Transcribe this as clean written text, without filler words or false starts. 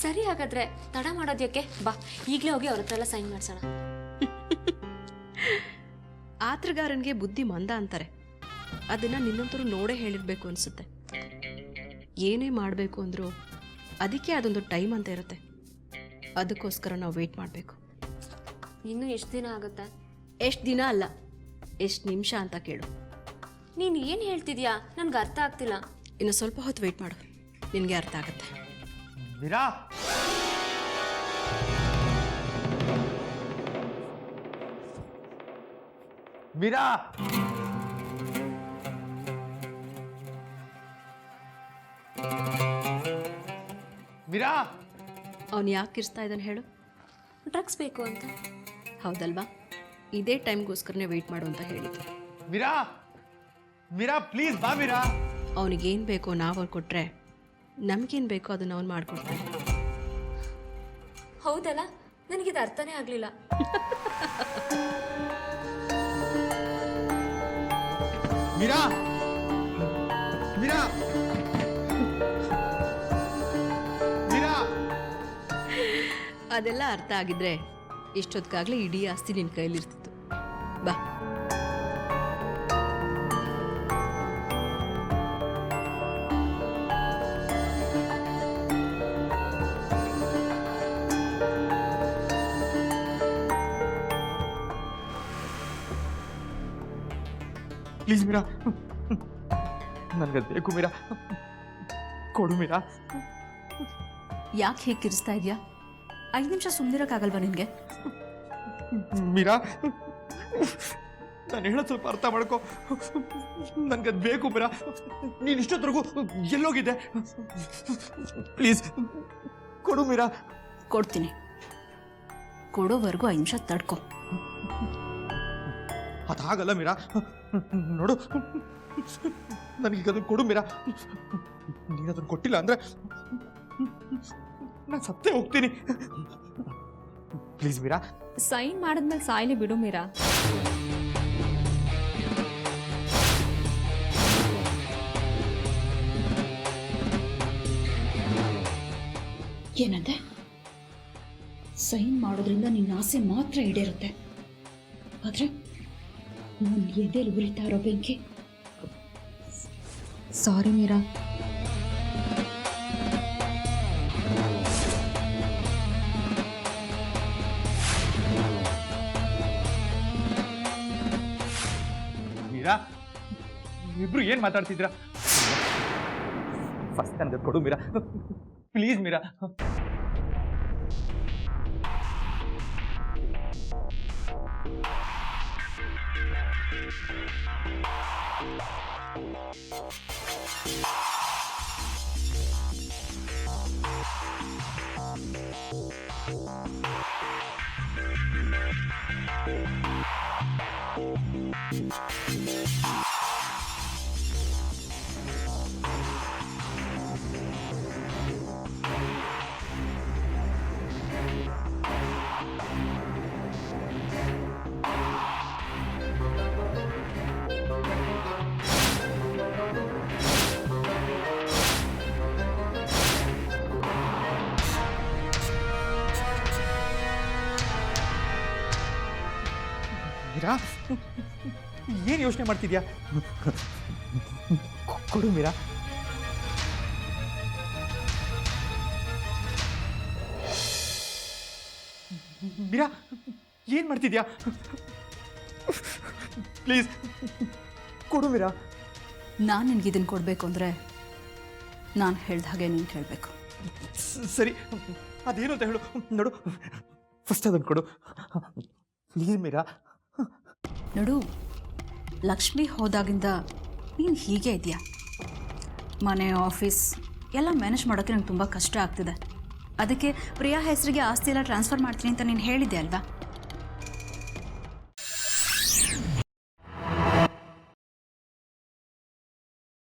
ಸರಿ, ಹಾಗಾದ್ರೆ ತಡ ಮಾಡೋದ್ಯಾಕೆ? ಬಾ, ಈಗಲೇ ಹೋಗಿ ಅವ್ರ ಹತ್ರ ಎಲ್ಲ ಸೈನ್ ಮಾಡ್ಸೋಣ. ಆತ್ರಗಾರನಿಗೆ ಬುದ್ಧಿ ಮಂದ ಅಂತಾರೆ. ಅದನ್ನ ನಿನ್ನಂತರೂ ನೋಡೇ ಹೇಳಿರ್ಬೇಕು ಅನ್ಸುತ್ತೆ. ಏನೇ ಮಾಡಬೇಕು ಅಂದ್ರೂ ಅದಕ್ಕೆ ಅದೊಂದು ಟೈಮ್ ಅಂತ ಇರುತ್ತೆ. ಅದಕ್ಕೋಸ್ಕರ ನಾವು ವೆಯ್ಟ್ ಮಾಡಬೇಕು. ಇನ್ನೂ ಎಷ್ಟು ದಿನ ಆಗುತ್ತೆ? ಎಷ್ಟು ದಿನ ಅಲ್ಲ, ಎಷ್ಟು ನಿಮಿಷ ಅಂತ ಕೇಳು. ನೀನು ಏನು ಹೇಳ್ತಿದ್ಯಾ? ನನ್ಗೆ ಅರ್ಥ ಆಗ್ತಿಲ್ಲ. ಇನ್ನು ಸ್ವಲ್ಪ ಹೊತ್ತು ವೆಯ್ಟ್ ಮಾಡು, ನಿನಗೆ ಅರ್ಥ ಆಗುತ್ತೆ. ಮೀರಾ, ಮೀರಾ, ಮೀರಾ. ಅವನು ಯಾಕೆ ಕಿರ್ಸ್ತಾ ಇದ್ದಾನೆ ಹೇಳು? ಡ್ರಗ್ಸ್ ಬೇಕು ಅಂತ. ಹೌದಲ್ವಾ? ಇದೇ ಟೈಮ್ಗೋಸ್ಕರನೇ ವೆಯ್ಟ್ ಮಾಡು ಅಂತ ಹೇಳಿದ್ದು. ಮೀರಾ, ಮೀರಾ ಪ್ಲೀಸ್ ಬಾ ಮೀರಾ. ಅವನಿಗೇನು ಬೇಕೋ ನಾವು ಅವ್ರು ಕೊಟ್ಟರೆ ನಮಗೇನು ಬೇಕೋ ಅದನ್ನು ಅವ್ನು ಮಾಡಿಕೊಡ್ತಾನೆ. ಹೌದಲ್ಲ, ನನಗಿದು ಅರ್ಥನೇ ಆಗಲಿಲ್ಲ. ಮೀರಾ, ಮೀರಾ, ಮೀರಾ. ಅದೆಲ್ಲ ಅರ್ಥ ಆಗಿದ್ರೆ ಇಷ್ಟೊತ್ತಿಗಾಗಲೇ ಇಡೀ ಆಸ್ತಿ ನಿನ್ನ ಕೈಲಿರ್ತಿತ್ತು. ಬಾ. ಪ್ಲೀಸ್ ಮೀರಾ, ನನಗದು ಬೇಕು ಮೀರಾ, ಕೊಡು ಮೀರಾ. ಯಾಕೆ ಹೇಗೆ ಕಿರಿಸ್ತಾ ಇದೆಯಾ? 5 ನಿಮಿಷ ಸುಮ್ಮನಿರೋಕ್ಕಾಗಲ್ವಾ ನಿನಗೆ? ಮೀರಾ, ನಾನು ಹೇಳೋದು ಸ್ವಲ್ಪ ಅರ್ಥ ಮಾಡ್ಕೊ. ನನಗದು ಬೇಕು ಮೀರಾ. ನೀನು ಇಷ್ಟೊತ್ತರೆಗೂ ಎಲ್ಲೋಗಿದ್ದೆ? ಪ್ಲೀಸ್ ಕೊಡು ಮೀರಾ. ಕೊಡ್ತೀನಿ, ಕೊಡೋವರೆಗೂ 5 ನಿಮಿಷ ತಡ್ಕೊ. ಅದಾಗಲ್ಲ ಮೀರಾ, ನೋಡು, ನನಗೀಗ ಅದನ್ನು ಕೊಡು ಮೀರಾ. ನೀನು ಅದನ್ನು ಕೊಟ್ಟಿಲ್ಲ ಅಂದ್ರೆ ನಾನು ಸತ್ತೇ ಹೋಗ್ತೀನಿ. ಪ್ಲೀಸ್ ಮೀರಾ. ಸೈನ್ ಮಾಡಿದ್ಮೇಲೆ ಸಾಯ್ಲಿ ಬಿಡು ಮೀರಾ. ಏನಂತೆ? ಸೈನ್ ಮಾಡೋದ್ರಿಂದ ನಿನ್ನ ಆಸೆ ಮಾತ್ರ ಈಡೇರುತ್ತೆ, ಆದ್ರೆ ನನ್ನ ಎದೆಯಲ್ಲಿ ಉರಿತಾ ಇರೋ ಬೆಂಕಿ. ಸಾರಿ ಮೀರಾ. ಮೀರಾ, ಇಬ್ರು ಏನ್ ಮಾತಾಡ್ತಿದ್ದೀರಾ? ಫಸ್ಟ್ ನನಗೆ ಕೊಡು ಮೀರಾ, ಪ್ಲೀಸ್ ಮೀರಾ. ಮೀರಾ, ಏನು ಯೋಚನೆ ಮಾಡ್ತಿದ್ಯಾ? ಕೊಡು ಮೀರಾ. ಮೀರಾ, ಏನ್ ಮಾಡ್ತಿದ್ಯಾ? ಪ್ಲೀಸ್ ಕೊಡು ಮೀರಾ. ನಾನು ನಿನಗೆ ಇದನ್ನು ಕೊಡಬೇಕು ಅಂದರೆ ನಾನು ಹೇಳ್ದ ಹಾಗೆ ನೀನು ಕೇಳಬೇಕು. ಸರಿ, ಅದೇನು ಅಂತ ಹೇಳು. ನೋಡು, ಫಸ್ಟ್ ಅದನ್ನು ಕೊಡು ಪ್ಲೀಸ್ ಮೀರಾ. ನೋಡು, ಲಕ್ಷ್ಮಿ ಹೋದಾಗಿಂದ ನೀನು ಹೀಗೆ ಇದೆಯಾ. ಮನೆ, ಆಫೀಸ್ ಎಲ್ಲ ಮ್ಯಾನೇಜ್ ಮಾಡೋಕ್ಕೆ ನಂಗೆ ತುಂಬ ಕಷ್ಟ ಆಗ್ತಿದೆ. ಅದಕ್ಕೆ ಪ್ರಿಯಾ ಹೆಸರಿಗೆ ಆಸ್ತಿ ಎಲ್ಲ ಟ್ರಾನ್ಸ್ಫರ್ ಮಾಡ್ತೀನಿ ಅಂತ ನೀನು ಹೇಳಿದ್ದೆ ಅಲ್ವಾ?